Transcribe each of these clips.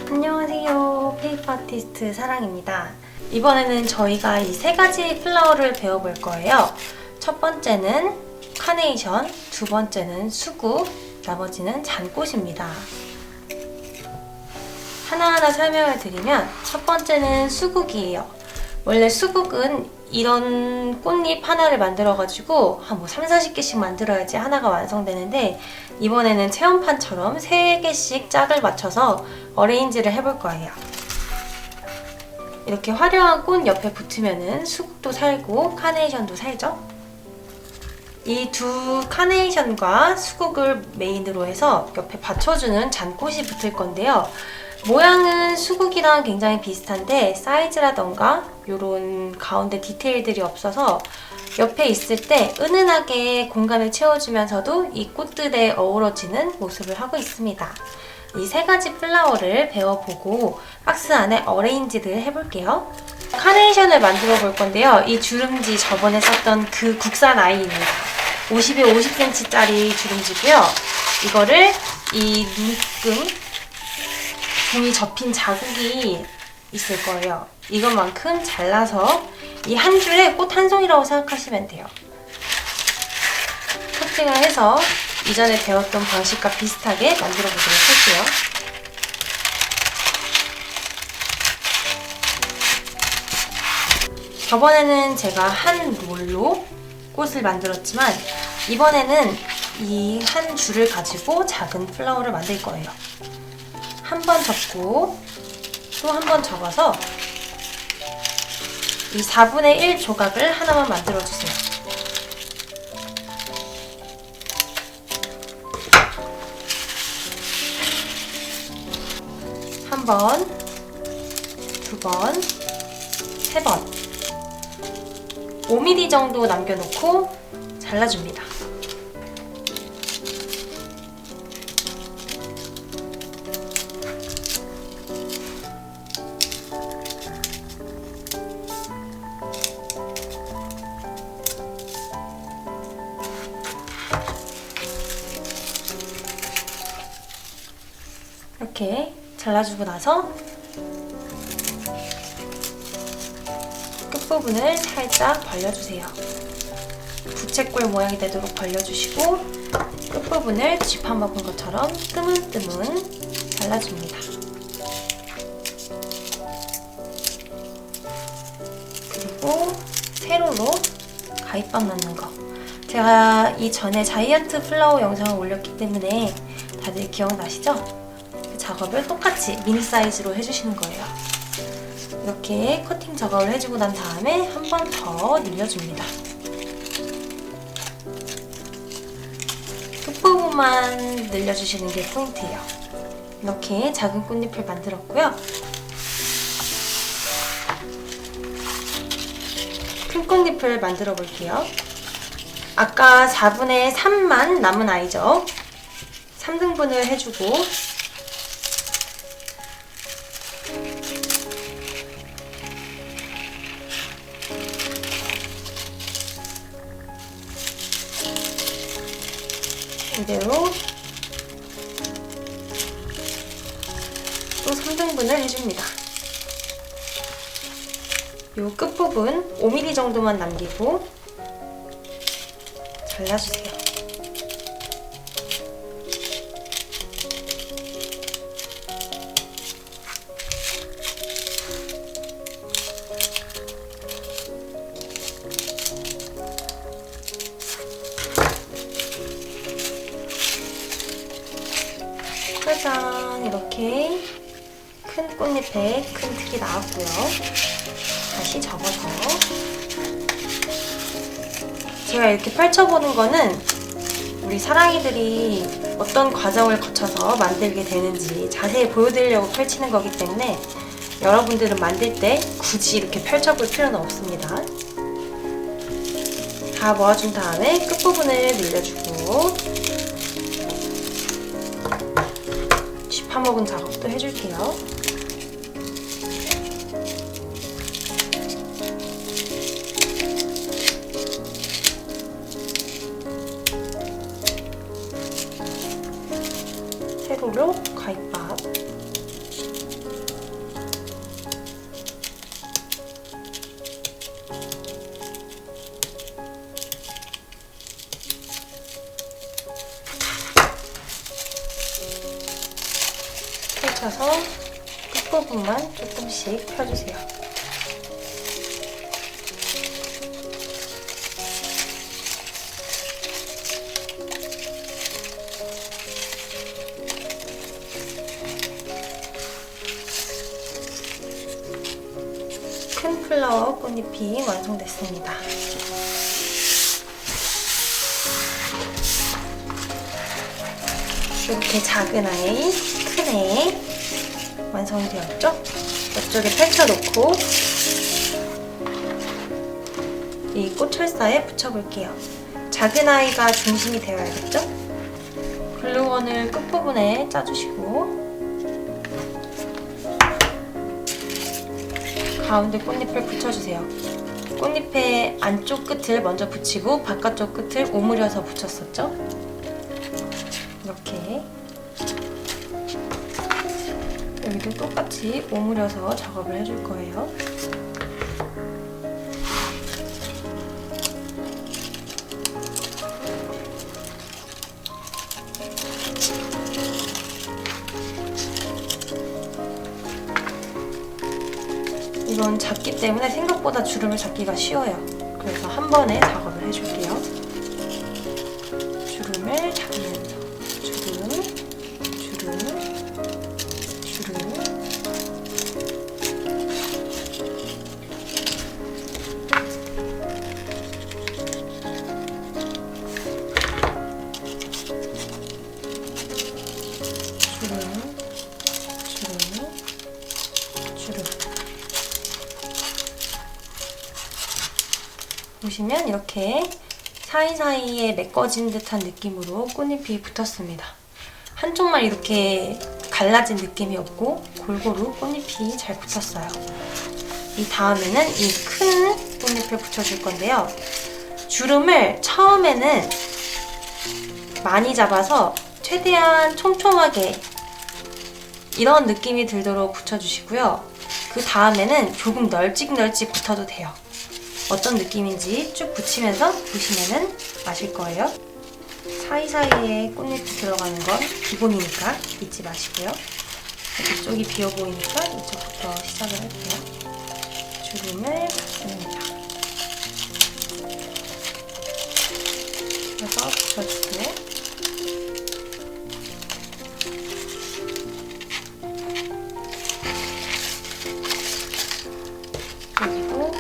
안녕하세요, 페이퍼 아티스트 사랑입니다. 이번에는 저희가 이 세 가지 플라워를 배워볼 거예요. 첫 번째는 카네이션, 두 번째는 수국, 나머지는 잔꽃입니다. 하나하나 설명을 드리면 첫 번째는 수국이에요. 원래 수국은 이런 꽃잎 하나를 만들어가지고 한 30-40개씩 만들어야지 하나가 완성되는데, 이번에는 체험판처럼 3개씩 짝을 맞춰서 어레인지를 해볼 거예요. 이렇게 화려한 꽃 옆에 붙으면은 수국도 살고 카네이션도 살죠? 이 두 카네이션과 수국을 메인으로 해서 옆에 받쳐주는 잔꽃이 붙을 건데요. 모양은 수국이랑 굉장히 비슷한데 사이즈라던가 이런 가운데 디테일들이 없어서 옆에 있을 때 은은하게 공간을 채워주면서도 이 꽃들에 어우러지는 모습을 하고 있습니다. 이 세 가지 플라워를 배워보고 박스 안에 어레인지를 해볼게요. 카네이션을 만들어 볼 건데요. 이 주름지 저번에 썼던 그 국산 아이입니다. 50에 50cm짜리 주름지고요. 이거를 이 눈금 종이 접힌 자국이 있을 거예요. 이것만큼 잘라서 이 한 줄에 꽃 한 송이라고 생각하시면 돼요. 커팅을 해서 이전에 배웠던 방식과 비슷하게 만들어 보도록 할게요. 저번에는 제가 한 롤로 꽃을 만들었지만 이번에는 이 한 줄을 가지고 작은 플라워를 만들 거예요. 한 번 접고 또 한 번 접어서 이 4분의 1 조각을 하나만 만들어주세요. 한 번, 두 번, 세 번. 5mm 정도 남겨놓고 잘라줍니다. 이렇게 잘라주고 나서 끝부분을 살짝 벌려주세요. 부채꼴 모양이 되도록 벌려주시고 끝부분을 쥐파 먹은 것처럼 뜨문뜨문 잘라줍니다. 그리고 세로로 가위밥 넣는 거. 제가 이전에 자이언트 플라워 영상을 올렸기 때문에 다들 기억나시죠? 작업을 똑같이 미니 사이즈로 해주시는 거예요. 이렇게 커팅 작업을 해주고 난 다음에 한 번 더 늘려줍니다. 끝부분만 늘려주시는 게 포인트예요. 이렇게 작은 꽃잎을 만들었고요. 큰 꽃잎을 만들어 볼게요. 아까 4분의 3만 남은 아이죠. 3등분을 해주고 이대로 또 3등분을 해줍니다. 이 끝부분 5mm 정도만 남기고 잘라주세요. 짜잔! 이렇게 큰 꽃잎에 큰 특이 나왔고요. 다시 접어서 제가 이렇게 펼쳐보는 거는 우리 사랑이들이 어떤 과정을 거쳐서 만들게 되는지 자세히 보여드리려고 펼치는 거기 때문에 여러분들은 만들 때 굳이 이렇게 펼쳐볼 필요는 없습니다. 다 모아준 다음에 끝부분을 늘려주고 파먹은 작업도 해줄게요. 세로로 가위밥, 펼쳐서 끝부분만 조금씩 펴주세요. 큰 플라워 꽃잎이 완성됐습니다. 이렇게 작은 아이, 큰 애 완성이 되었죠? 이쪽에 펼쳐놓고 이 꽃철사에 붙여볼게요. 작은 아이가 중심이 되어야겠죠? 글루건을 끝부분에 짜주시고 가운데 꽃잎을 붙여주세요. 꽃잎의 안쪽 끝을 먼저 붙이고 바깥쪽 끝을 오므려서 붙였었죠? 이렇게 여기도 똑같이 오므려서 작업을 해줄 거예요. 이건 작기 때문에 생각보다 주름을 잡기가 쉬워요. 그래서 한 번에 작업을 해줄게요. 주름을 잡으면서 주름, 주름, 주름. 보시면 이렇게 사이사이에 메꿔진 듯한 느낌으로 꽃잎이 붙었습니다. 한쪽만 이렇게 갈라진 느낌이 없고 골고루 꽃잎이 잘 붙었어요. 이 다음에는 이 큰 꽃잎을 붙여줄 건데요. 주름을 처음에는 많이 잡아서 최대한 촘촘하게 이런 느낌이 들도록 붙여주시고요. 그 다음에는 조금 널찍널찍 붙어도 돼요. 어떤 느낌인지 쭉 붙이면서 보시면은 아실 거예요. 사이사이에 꽃잎이 들어가는 건 기본이니까 잊지 마시고요. 이쪽이 비어 보이니까 이쪽부터 시작을 할게요. 주름을 받습니다. 그래서 붙여주고 여기도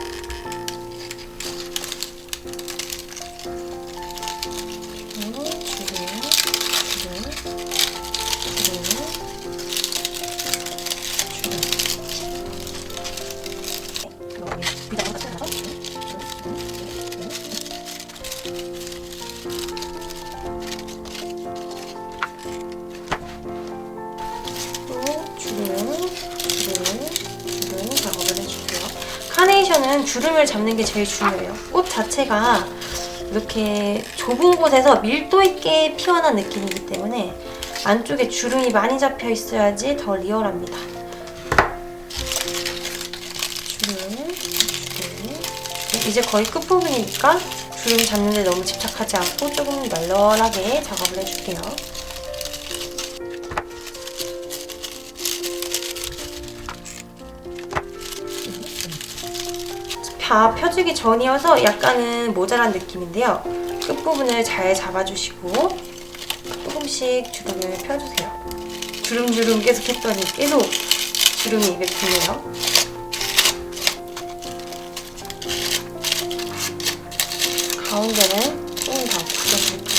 카네이션은 주름을 잡는 게 제일 중요해요. 꽃 자체가 이렇게 좁은 곳에서 밀도 있게 피어난 느낌이기 때문에 안쪽에 주름이 많이 잡혀 있어야지 더 리얼합니다. 주름. 이제 거의 끝부분이니까 주름 잡는데 너무 집착하지 않고 조금 널널하게 작업을 해줄게요. 다 펴주기 전이어서 약간은 모자란 느낌인데요. 끝부분을 잘 잡아주시고 조금씩 주름을 펴주세요. 주름주름 계속 했더니 계속 주름이 입에 붙네요. 가운데는 조금 더 굴려줄게요.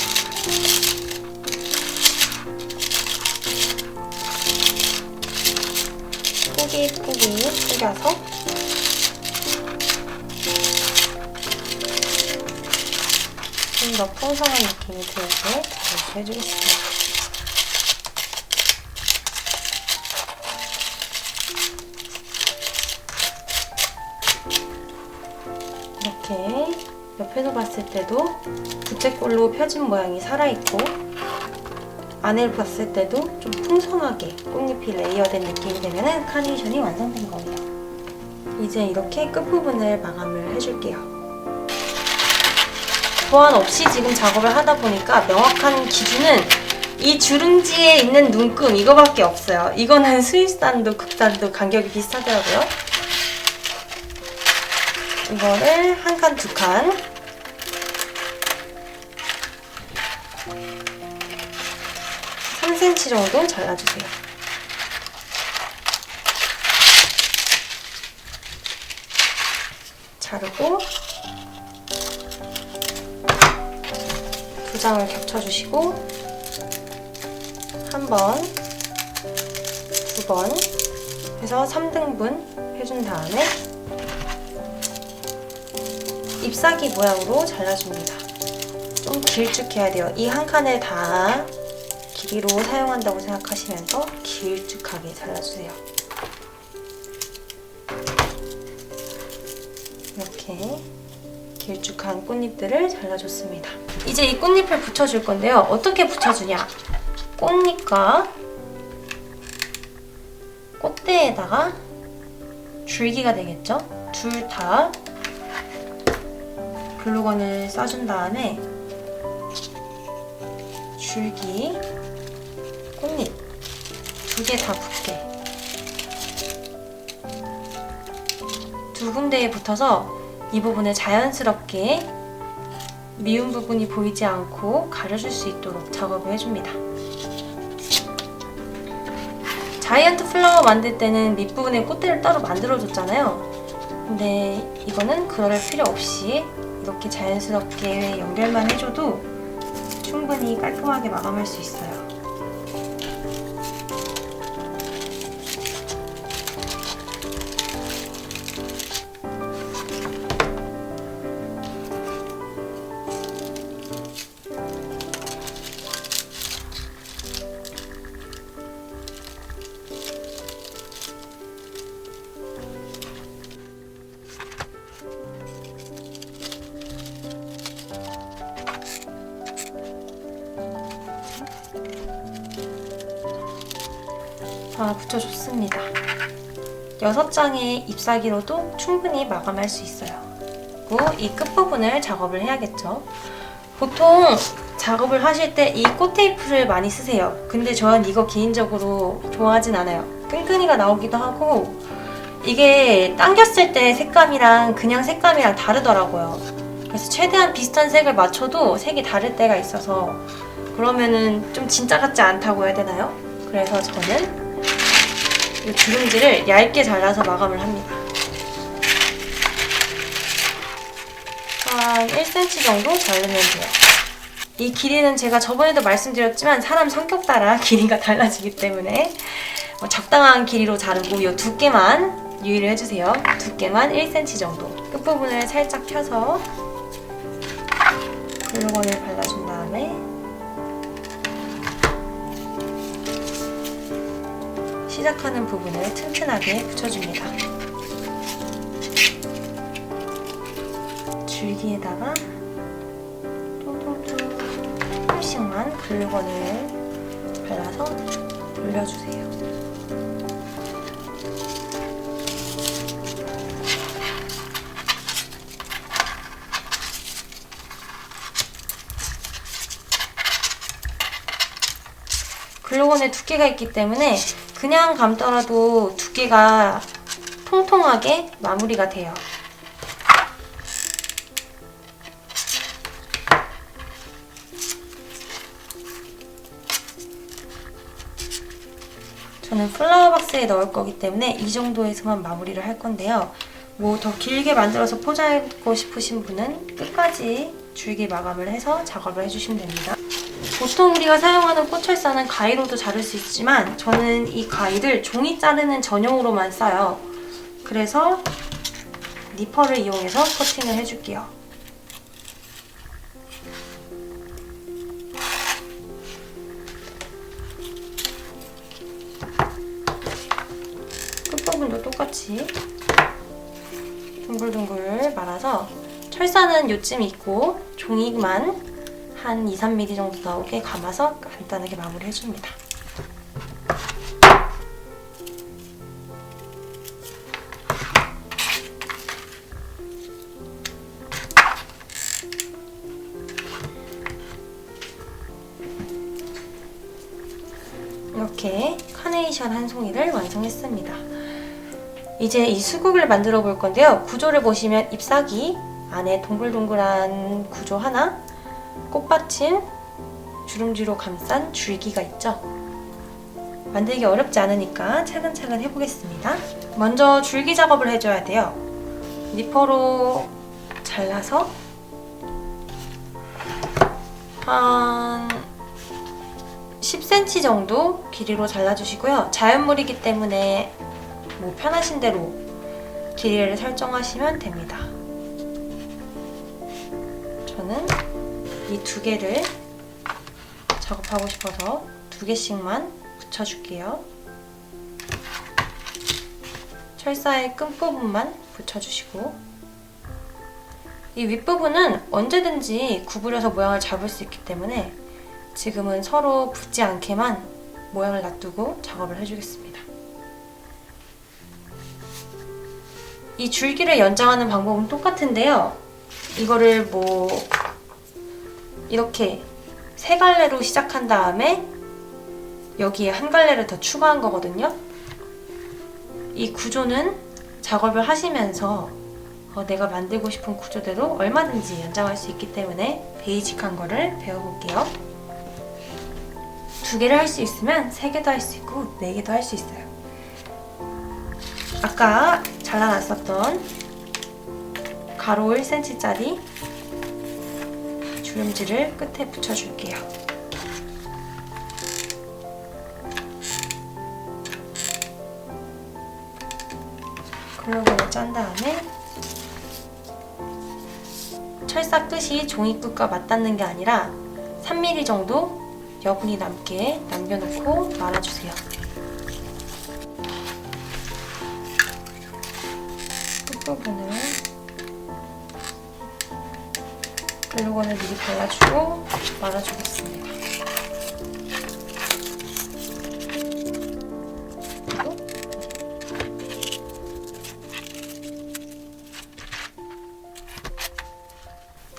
포깃포깃 뿌려서 좀 더 풍성한 느낌이 들게 잘 해주겠습니다. 이렇게 옆에서 봤을 때도 부채꼴로 펴진 모양이 살아있고 안을 봤을 때도 좀 풍성하게 꽃잎이 레이어된 느낌이 되면 카네이션이 완성된 거예요. 이제 이렇게 끝부분을 마감을 해줄게요. 보완 없이 지금 작업을 하다 보니까 명확한 기준은 이 주름지에 있는 눈금 이거밖에 없어요. 이거는 스위스단도 국단도 간격이 비슷하더라고요. 이거를 한 칸, 두 칸. (3cm) 정도 잘라주세요. 자르고 두 장을 겹쳐주시고 한 번, 두 번 해서 3등분 해준 다음에 잎사귀 모양으로 잘라줍니다. 좀 길쭉해야 돼요. 이 한 칸을 다 길이로 사용한다고 생각하시면서 길쭉하게 잘라주세요. 이렇게 길쭉한 꽃잎들을 잘라줬습니다. 이제 이 꽃잎을 붙여줄 건데요. 어떻게 붙여주냐? 꽃잎과 꽃대에다가 줄기가 되겠죠? 둘 다 글루건을 싸준 다음에 줄기, 꽃잎 두 개 다 붙게 두 군데에 붙어서 이 부분을 자연스럽게 미운 부분이 보이지 않고 가려줄 수 있도록 작업을 해줍니다. 자이언트 플라워 만들 때는 밑부분에 꽃대를 따로 만들어줬잖아요. 근데 이거는 그럴 필요 없이 이렇게 자연스럽게 연결만 해줘도 충분히 깔끔하게 마감할 수 있어요. 다 붙여줬습니다. 6장의 잎사귀로도 충분히 마감할 수 있어요. 그리고 이 끝부분을 작업을 해야겠죠. 보통 작업을 하실 때 이 꽃테이프를 많이 쓰세요. 근데 저는 이거 개인적으로 좋아하진 않아요. 끈끈이가 나오기도 하고 이게 당겼을 때 색감이랑 그냥 색감이랑 다르더라고요. 그래서 최대한 비슷한 색을 맞춰도 색이 다를 때가 있어서 그러면은 좀 진짜 같지 않다고 해야 되나요? 그래서 저는 이 주름지를 얇게 잘라서 마감을 합니다. 한 1cm 정도 자르면 돼요. 이 길이는 제가 저번에도 말씀드렸지만 사람 성격 따라 길이가 달라지기 때문에 적당한 길이로 자르고 이 두께만 유의를 해주세요. 두께만 1cm 정도. 끝부분을 살짝 펴서 글루건을 발라준 다음에 시작하는 부분을 튼튼하게 붙여줍니다. 줄기에다가 뚱뚱뚱 조금씩만 글루건을 발라서 올려주세요. 글루건에 두께가 있기 때문에 그냥 감더라도 두께가 통통하게 마무리가 돼요. 저는 플라워 박스에 넣을 거기 때문에 이 정도에서만 마무리를 할 건데요. 뭐 더 길게 만들어서 포장하고 싶으신 분은 끝까지 줄기 마감을 해서 작업을 해주시면 됩니다. 보통 우리가 사용하는 꽃철사는 가위로도 자를 수 있지만 저는 이 가위를 종이 자르는 전용으로만 써요. 그래서 니퍼를 이용해서 커팅을 해줄게요. 끝부분도 똑같이 둥글둥글 말아서 철사는 요쯤 있고 종이만 한 2-3mm 정도 나오게 감아서 간단하게 마무리 해줍니다. 이렇게 카네이션 한 송이를 완성했습니다. 이제 이 수국을 만들어 볼 건데요. 구조를 보시면 잎사귀, 안에 동글동글한 구조 하나, 꽃받침, 주름지로 감싼 줄기가 있죠. 만들기 어렵지 않으니까 차근차근 해보겠습니다. 먼저 줄기 작업을 해줘야 돼요. 니퍼로 잘라서 한 10cm 정도 길이로 잘라주시고요. 자연물이기 때문에 뭐 편하신 대로 길이를 설정하시면 됩니다. 저는 이 2개를 작업하고 싶어서 2개씩만 붙여줄게요. 철사의 끝부분만 붙여주시고, 이 윗부분은 언제든지 구부려서 모양을 잡을 수 있기 때문에 지금은 서로 붙지 않게만 모양을 놔두고 작업을 해주겠습니다. 이 줄기를 연장하는 방법은 똑같은데요. 이거를 뭐 이렇게 3갈래로 시작한 다음에 여기에 1갈래를 더 추가한 거거든요. 이 구조는 작업을 하시면서 내가 만들고 싶은 구조대로 얼마든지 연장할 수 있기 때문에 베이직한 거를 배워볼게요. 2개를 할 수 있으면 3개도 할 수 있고 4개도 할 수 있어요. 아까 잘라놨었던 가로 1cm짜리 주름지를 끝에 붙여줄게요. 글루건을 짠 다음에 철사 끝이 종이 끝과 맞닿는 게 아니라 3mm 정도 여분이 남게 남겨놓고 말아주세요. 끝부분을 글루건을 미리 발라주고 말아주겠습니다.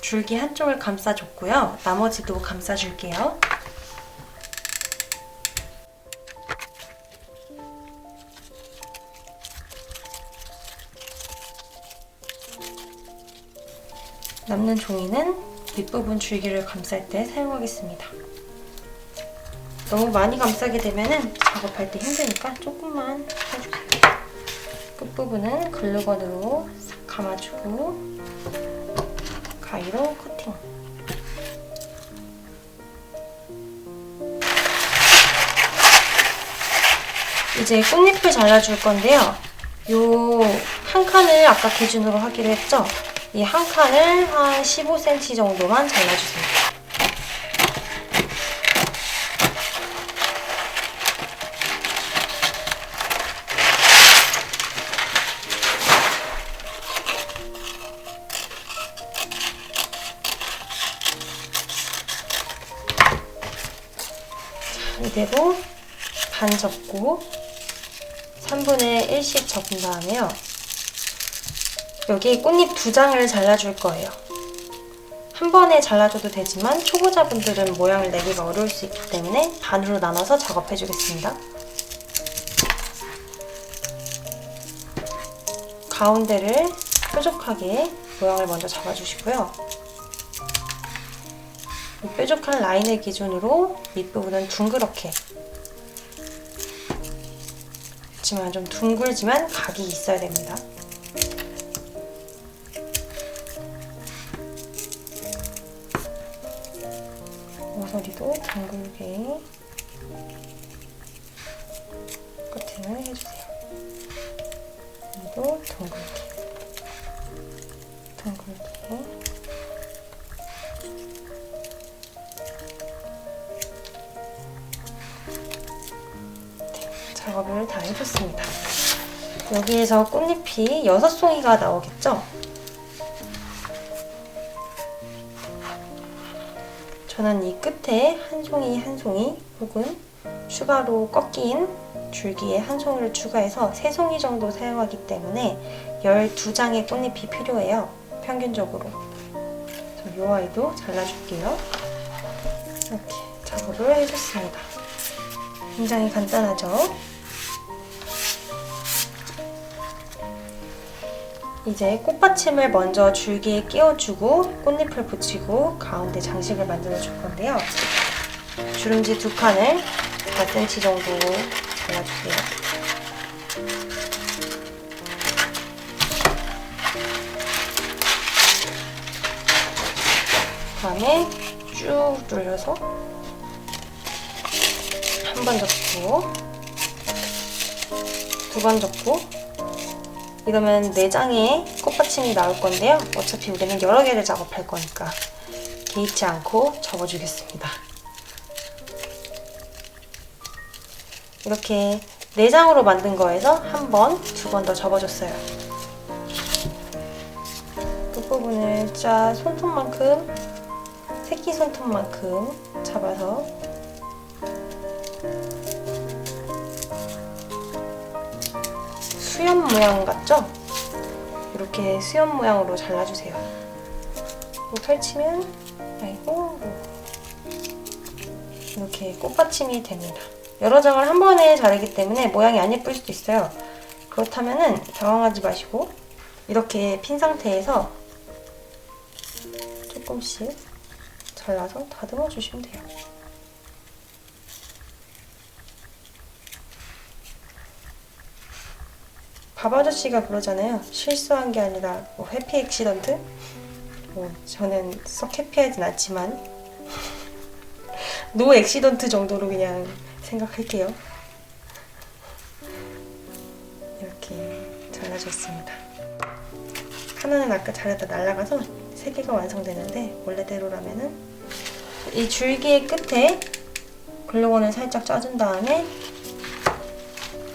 줄기 한쪽을 감싸줬고요. 나머지도 감싸줄게요. 남는 종이는 윗부분 줄기를 감쌀 때 사용하겠습니다. 너무 많이 감싸게 되면 작업할 때 힘드니까 조금만 해주세요. 끝부분은 글루건으로 싹 감아주고 가위로 커팅. 이제 꽃잎을 잘라줄 건데요. 요 한 칸을 아까 기준으로 하기로 했죠? 이 한 칸을 한 15cm 정도만 잘라주세요. 이대로 반 접고 3분의 1씩 접은 다음에요. 여기 꽃잎 2장을 잘라줄 거예요. 한 번에 잘라줘도 되지만 초보자분들은 모양을 내기가 어려울 수 있기 때문에 반으로 나눠서 작업해 주겠습니다. 가운데를 뾰족하게 모양을 먼저 잡아주시고요. 이 뾰족한 라인을 기준으로 밑부분은 둥그렇게, 그렇지만 좀 둥글지만 각이 있어야 됩니다. 모서리도 둥글게 커팅을 해주세요. 이도 둥글게 작업을 다 해줬습니다. 여기에서 꽃잎이 6송이가 나오겠죠? 저는 이 끝에 한 송이 한 송이 혹은 추가로 꺾인 줄기에 한 송이를 추가해서 3송이 정도 사용하기 때문에 12장의 꽃잎이 필요해요. 평균적으로. 이 아이도 잘라줄게요. 이렇게 작업을 해줬습니다. 굉장히 간단하죠? 이제 꽃받침을 먼저 줄기에 끼워주고 꽃잎을 붙이고 가운데 장식을 만들어 줄 건데요. 주름지 2칸을 4cm 정도 잘라주세요. 다음에 쭉 눌러서 한 번 접고 2번 접고 이러면 4장의 꽃받침이 나올 건데요. 어차피 우리는 여러 개를 작업할 거니까 개의치 않고 접어주겠습니다. 이렇게 4장으로 만든 거에서 한 번, 2번 더 접어줬어요. 끝부분을 짜 손톱만큼, 새끼손톱만큼 잡아서 수염 모양 같죠? 이렇게 수염 모양으로 잘라주세요. 펼치면 아이고 이렇게 꽃받침이 됩니다. 여러 장을 한 번에 자르기 때문에 모양이 안 예쁠 수도 있어요. 그렇다면은 당황하지 마시고 이렇게 핀 상태에서 조금씩 잘라서 다듬어 주시면 돼요. 밥 아저씨가 그러잖아요. 실수한 게 아니라 뭐 해피 액시던트? 저는 썩 해피하진 않지만 노 액시던트 정도로 그냥 생각할게요. 이렇게 잘라줬습니다. 하나는 아까 자르다 날아가서 3개가 완성되는데 원래대로라면은 이 줄기의 끝에 글루건을 살짝 짜준 다음에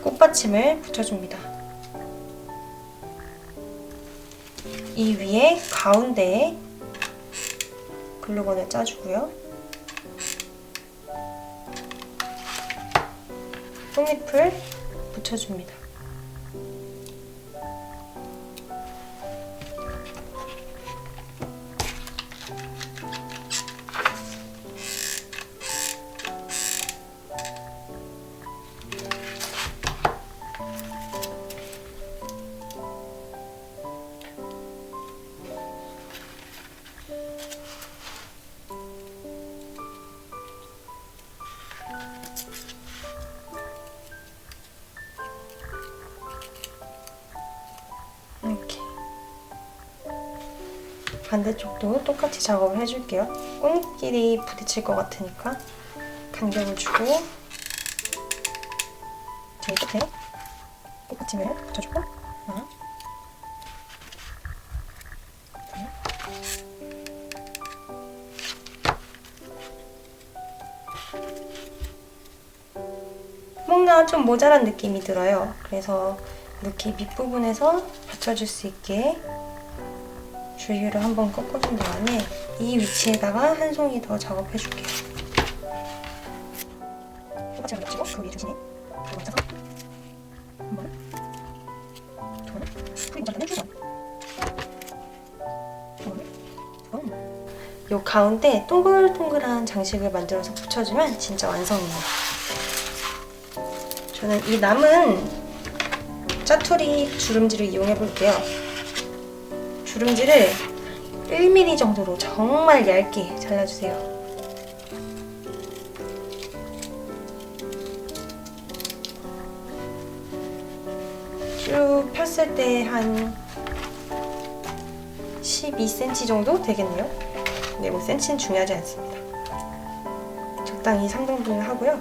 꽃받침을 붙여줍니다. 이 위에 가운데에 글루건을 짜주고요. 꽃잎을 붙여줍니다. 이렇게 반대쪽도 똑같이 작업을 해줄게요. 꽃잎끼리 부딪힐 것 같으니까 간격을 주고 저희 끝에 꽃받침을 붙여주고 하나 뭔가 좀 모자란 느낌이 들어요. 그래서 이렇게 밑부분에서 받쳐줄 수 있게 줄기를 한번 꺾어준 다음에 이 위치에다가 한 송이 더 작업해줄게요. 똑같이 붙이고 그 위에 중심에 그리고 얹어서 한 번, 두 번, 그리고 모자라면 두 번, 두 번, 두 번. 요 가운데 동글동글한 장식을 만들어서 붙여주면 진짜 완성이에요. 저는 이 남은 짜투리 주름지를 이용해 볼게요. 주름지를 1mm 정도로 정말 얇게 잘라주세요. 쭉 폈을 때 한 12cm 정도 되겠네요. 네, 뭐 cm는 중요하지 않습니다. 적당히 3등분을 하고요.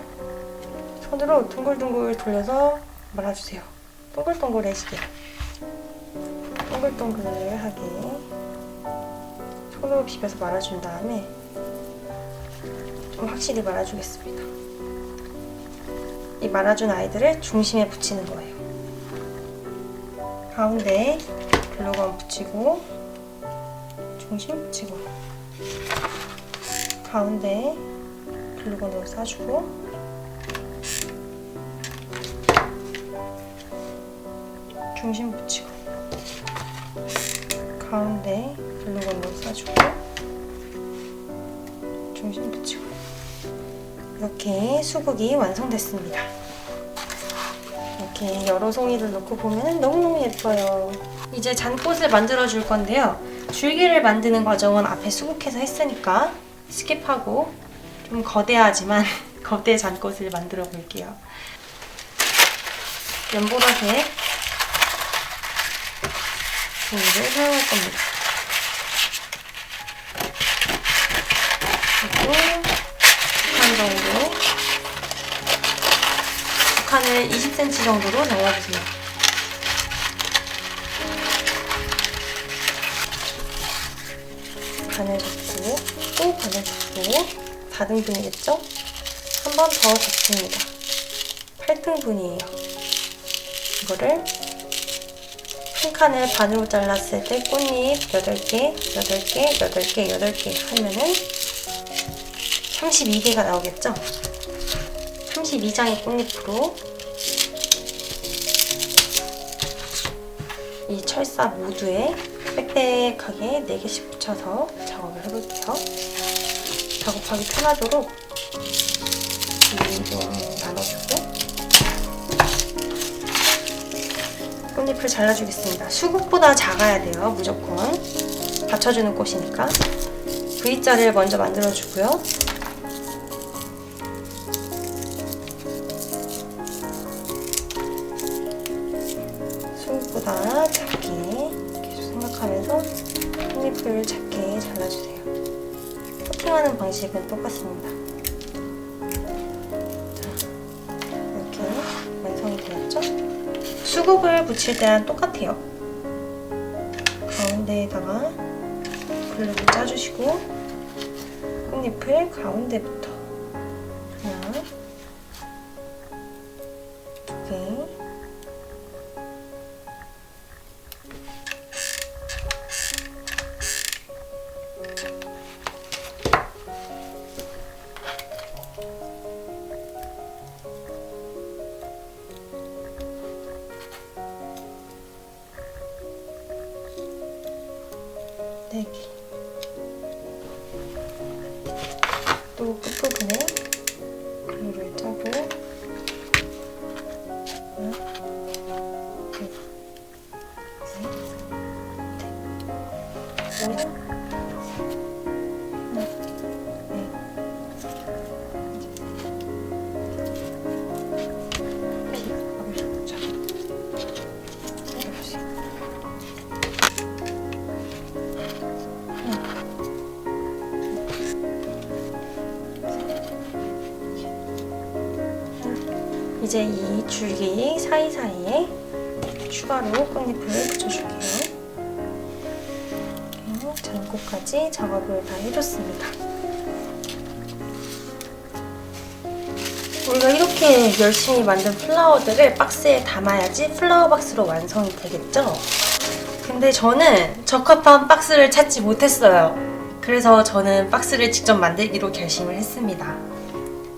손으로 둥글둥글 돌려서 말아주세요. 동글동글해지게 동글동글하게 손으로 비벼서 말아준 다음에 좀 확실히 말아주겠습니다. 이 말아준 아이들을 중심에 붙이는 거예요. 가운데에 글루건 붙이고 중심 붙이고 가운데 글루건으로 싸주고 중심 붙이고 가운데 글루건으로 싸주고 중심 붙이고 이렇게 수국이 완성됐습니다. 이렇게 여러 송이를 넣고 보면 너무너무 예뻐요. 이제 잔꽃을 만들어 줄 건데요. 줄기를 만드는 과정은 앞에 수국해서 했으니까 스킵하고 좀 거대하지만 거대 잔꽃을 만들어 볼게요. 연보라색 종이를 사용할 겁니다. 그리고 2칸 정도, 2칸을 20cm 정도로 잘라주세요. 반을 접고 또 반을 접고 4등분이겠죠? 한 번 더 접습니다. 8등분이에요. 이거를 한 칸을 반으로 잘랐을 때 꽃잎 8개, 8개, 8개, 8개 하면은 32개가 나오겠죠? 32장의 꽃잎으로 이 철사 모두에 빽빽하게 4개씩 붙여서 작업을 해볼게요. 작업하기 편하도록 좀 나눠주고 꽃잎을 잘라주겠습니다. 수국보다 작아야 돼요. 무조건 받쳐주는 꽃이니까. V자를 먼저 만들어주고요. 수국보다 작게 계속 생각하면서 꽃잎을 작게 잘라주세요. 커팅하는 방식은 똑같습니다. 자, 이렇게 완성이 되었죠? 수국을 붙일 때랑 똑같아요. 가운데에다가 글루를 짜주시고 꽃잎을 가운데부터 하나, 두 개, 네 개. 또 끝부분에 글루를 짜고 하나, 둘, 셋, 넷, 오, 이제 이 줄기 사이사이에 추가로 꽃잎을 붙여줄게요. 이렇게 잔꽃까지 작업을 다 해줬습니다. 우리가 이렇게 열심히 만든 플라워들을 박스에 담아야지 플라워 박스로 완성이 되겠죠? 근데 저는 적합한 박스를 찾지 못했어요. 그래서 저는 박스를 직접 만들기로 결심을 했습니다.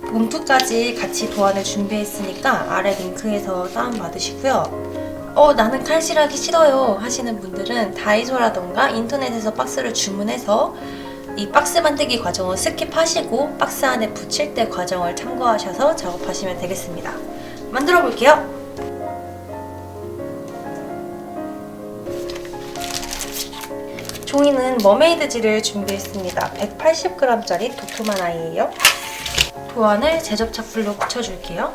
봉투까지 같이 도안을 준비했으니까 아래 링크에서 다운받으시고요. 나는 칼질하기 싫어요 하시는 분들은 다이소라던가 인터넷에서 박스를 주문해서 이 박스 만들기 과정을 스킵하시고 박스 안에 붙일 때 과정을 참고하셔서 작업하시면 되겠습니다. 만들어 볼게요. 종이는 머메이드지를 준비했습니다. 180g짜리 도톰한 아이예요. 도안을 제접착불로 붙여줄게요.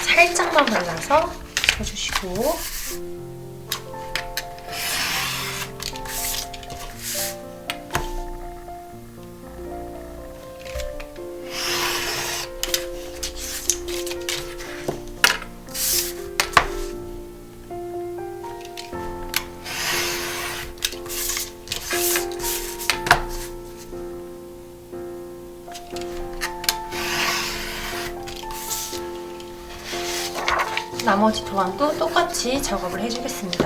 살짝만 발라서 붙여주시고 나머지 도안도 똑같이 작업을 해주겠습니다.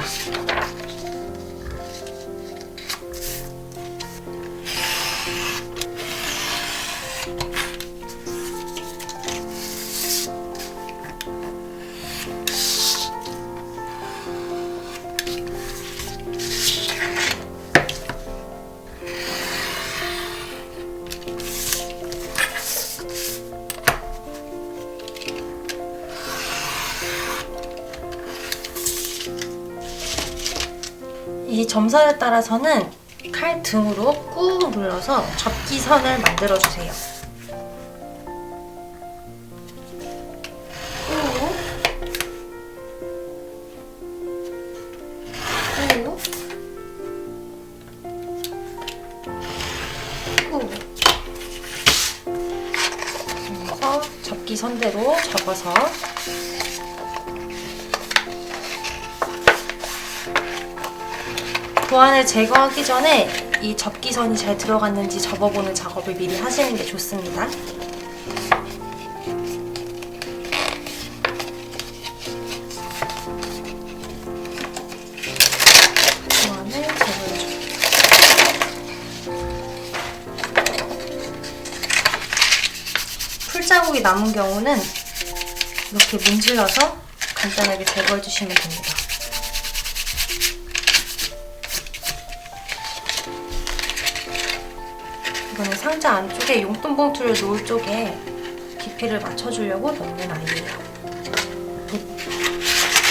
이 점선에 따라서는 칼 등으로 꾹 눌러서 접기선을 만들어주세요. 그래서 접기선대로 접어서 도안을 제거하기 전에 이 접기선이 잘 들어갔는지 접어보는 작업을 미리 하시는 게 좋습니다. 도안을 제거해줍니다. 풀자국이 남은 경우는 이렇게 문질러서 간단하게 제거해주시면 됩니다. 이거는 상자 안쪽에 용돈 봉투를 놓을 쪽에 깊이를 맞춰주려고 넣는 아이예요.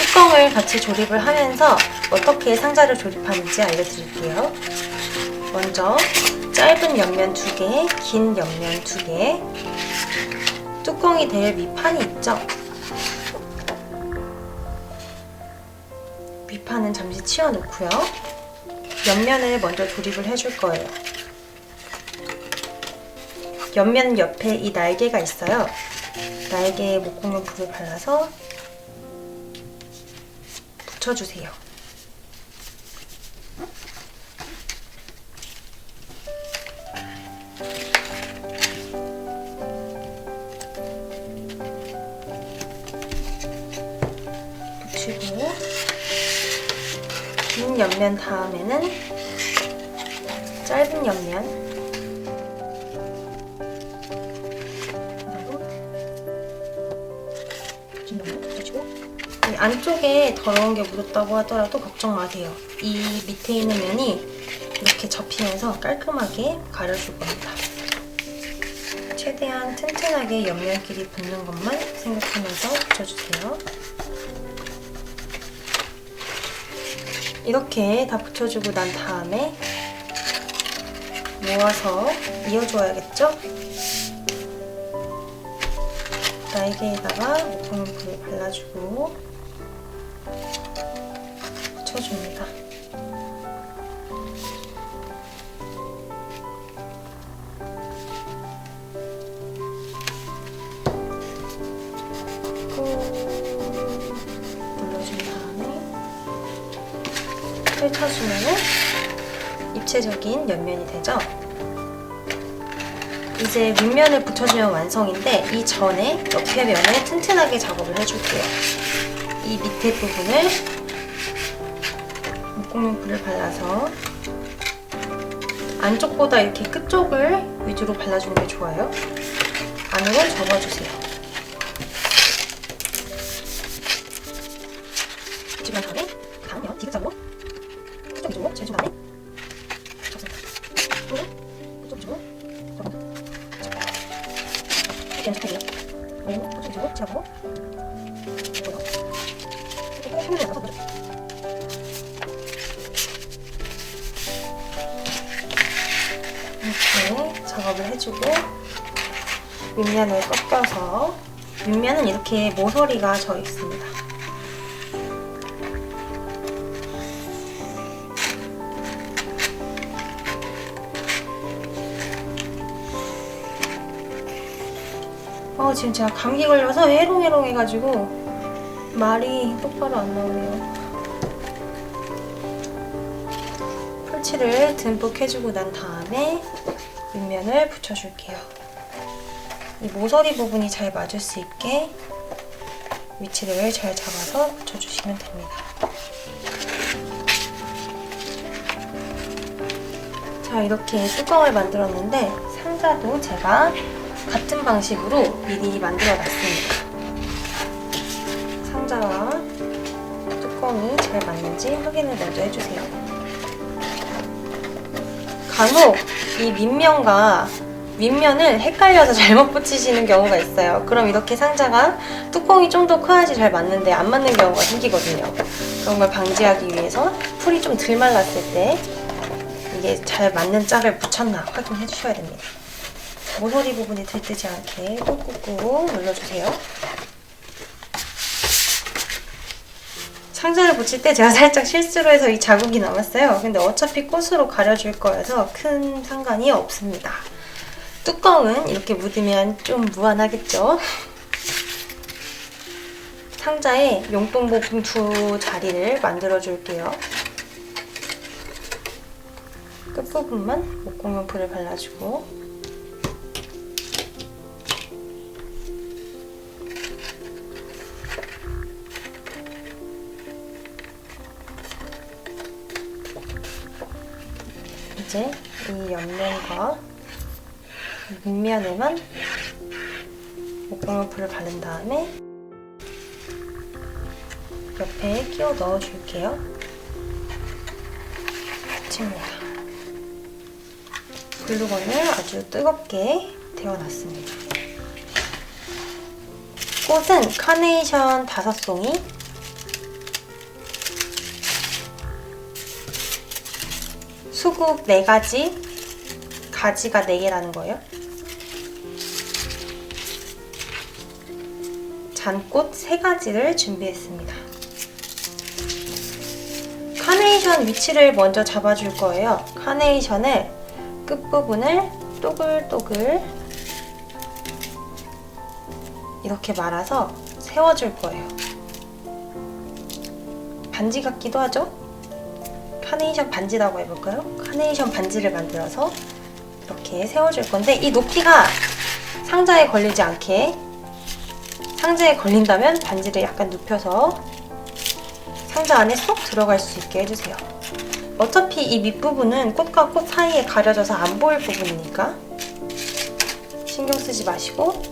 뚜껑을 같이 조립을 하면서 어떻게 상자를 조립하는지 알려드릴게요. 먼저 짧은 옆면 2개, 긴 옆면 2개, 뚜껑이 될 밑판이 있죠? 밑판은 잠시 치워놓고요. 옆면을 먼저 조립을 해줄 거예요. 옆면 옆에 이 날개가 있어요. 날개에 목공용 붓을 발라서 붙여주세요. 붙이고 긴 옆면 다음에는 짧은 옆면 이 안쪽에 더러운 게 묻었다고 하더라도 걱정 마세요. 이 밑에 있는 면이 이렇게 접히면서 깔끔하게 가려줄 겁니다. 최대한 튼튼하게 옆면끼리 붙는 것만 생각하면서 붙여주세요. 이렇게 다 붙여주고 난 다음에 모아서 이어줘야겠죠? 날개에다가 목공용 붓을 발라주고 붙여줍니다. 꾹 눌러준 다음에 펼쳐주면 입체적인 옆면이 되죠? 이제 윗면을 붙여주면 완성인데 이 전에 옆에 면을 튼튼하게 작업을 해줄게요. 이 밑에 부분을 목공용 붓을 발라서 안쪽보다 이렇게 끝쪽을 위주로 발라주는 게 좋아요. 안으로 접어주세요. 집은 다음에 다음 면 디귿자로 끝쪽 위주로 재준 다음에 접습니다. 그리고 끝쪽 위주로 이렇게 연습해줘요. 그리고 끝쪽 위주로 칠하고 이렇게 화면에 나가서 보죠. 이렇게 작업을 해주고 윗면을 꺾여서 윗면은 이렇게 모서리가 져 있습니다. 지금 제가 감기 걸려서 해롱해롱 해가지고 말이 똑바로 안 나오네요. 풀칠을 듬뿍 해주고 난 다음에 윗면을 붙여줄게요. 이 모서리 부분이 잘 맞을 수 있게 위치를 잘 잡아서 붙여주시면 됩니다. 자, 이렇게 뚜껑을 만들었는데 상자도 제가 같은 방식으로 미리 만들어 놨습니다. 상자와 뚜껑이 잘 맞는지 확인을 먼저 해주세요. 간혹 이 밑면과 윗면을 헷갈려서 잘못 붙이시는 경우가 있어요. 그럼 이렇게 상자가 뚜껑이 좀 더 커야지 잘 맞는데 안 맞는 경우가 생기거든요. 그런 걸 방지하기 위해서 풀이 좀 덜 말랐을 때 이게 잘 맞는 짝을 붙였나 확인해 주셔야 됩니다. 모서리 부분이 들뜨지 않게 꾹꾹꾹 눌러주세요. 상자를 붙일 때 제가 살짝 실수로 해서 이 자국이 남았어요. 근데 어차피 꽃으로 가려줄 거여서 큰 상관이 없습니다. 뚜껑은 이렇게 묻으면 좀 무안하겠죠? 상자에 용돈봉투 자리를 만들어 줄게요. 끝부분만 목공용풀을 발라주고 이제 이 옆면과 밑면에만 목공용풀을 바른 다음에 옆에 끼워 넣어줄게요. 붙입니다. 글루건을 아주 뜨겁게 데워놨습니다. 꽃은 카네이션 5송이, 수국 4가지, 가지가 4개라는 거예요. 잔꽃 3가지를 준비했습니다. 카네이션 위치를 먼저 잡아줄 거예요. 카네이션을 끝부분을 또글또글 이렇게 말아서 세워줄 거예요. 반지 같기도 하죠? 카네이션 반지라고 해볼까요? 카네이션 반지를 만들어서 이렇게 세워줄 건데 이 높이가 상자에 걸리지 않게, 상자에 걸린다면 반지를 약간 눕혀서 상자 안에 쏙 들어갈 수 있게 해주세요. 어차피 이 밑부분은 꽃과 꽃 사이에 가려져서 안 보일 부분이니까 신경 쓰지 마시고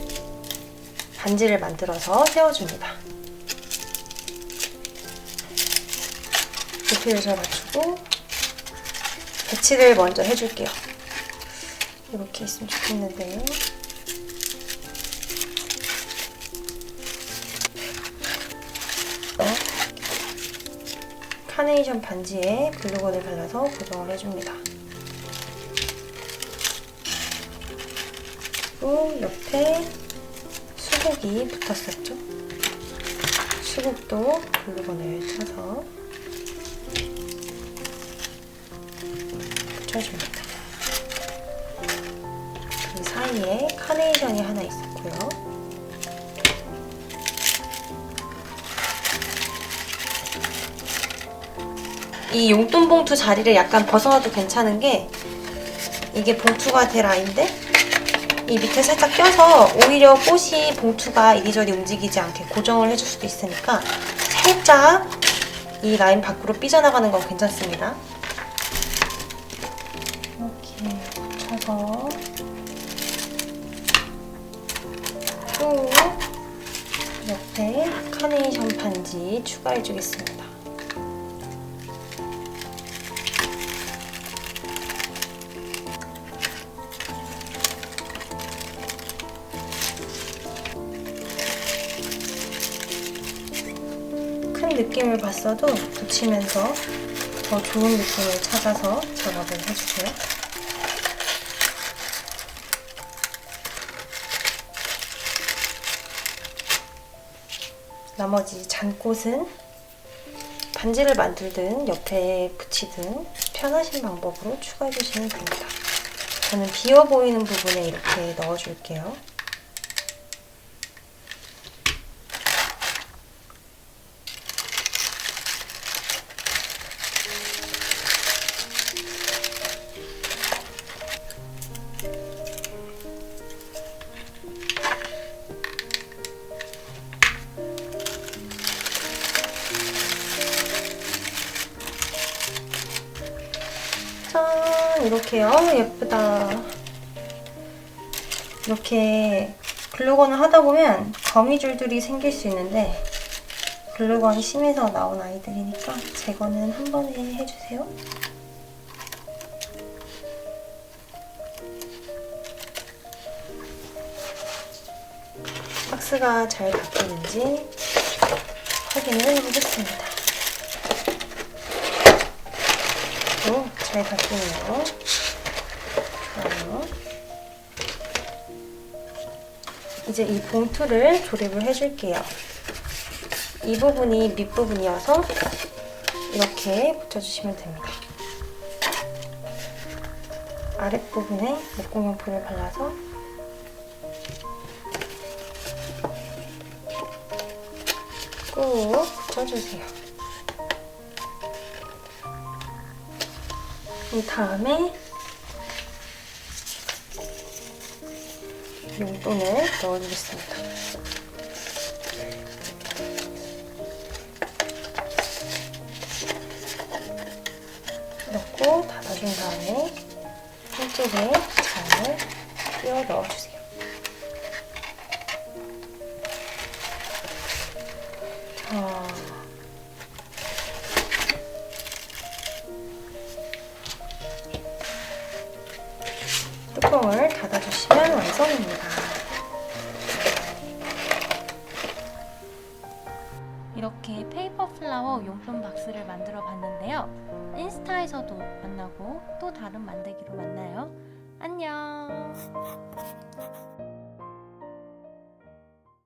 반지를 만들어서 세워줍니다. 높이를 잘 맞추고 배치를 먼저 해줄게요. 이렇게 있으면 좋겠는데 카네이션 반지에 글루건을 발라서 고정을 해줍니다. 그리고 옆에 수국이 붙었었죠? 수국도 글루건을 쳐서 붙여줍니다. 그 사이에 카네이션이 하나 있었고요. 이 용돈 봉투 자리를 약간 벗어나도 괜찮은 게 이게 봉투가 될 아이인데 이 밑에 살짝 껴서 오히려 꽃이 봉투가 이리저리 움직이지 않게 고정을 해줄 수도 있으니까 살짝 이 라인 밖으로 삐져나가는 건 괜찮습니다. 이렇게 붙여서 또 옆에 카네이션 반지 추가해주겠습니다. 느낌을 봤어도 붙이면서 더 좋은 느낌을 찾아서 작업을 해주세요. 나머지 잔꽃은 반지를 만들든 옆에 붙이든 편하신 방법으로 추가해 주시면 됩니다. 저는 비어 보이는 부분에 이렇게 넣어줄게요. 짠! 이렇게요. 예쁘다. 이렇게 글루건을 하다 보면 거미줄들이 생길 수 있는데 글루건이 심해서 나온 아이들이니까 제거는 한 번에 해주세요. 박스가 잘 닫히는지 확인을 해보겠습니다. 잘 닫히네요. 좋아요. 이제 이 봉투를 조립을 해줄게요. 이 부분이 밑부분이어서 이렇게 붙여주시면 됩니다. 아랫부분에 목공용품을 발라서 꾹 붙여주세요. 이 다음에 용돈을 넣어주겠습니다. 넣고 닫아준 다음에 한쪽에 잘 끼워 넣어주세요. 뚜껑을 닫아주시면 완성입니다. 이렇게 페이퍼 플라워 용품 박스를 만들어 봤는데요. 인스타에서도 만나고 또 다른 만들기로 만나요. 안녕!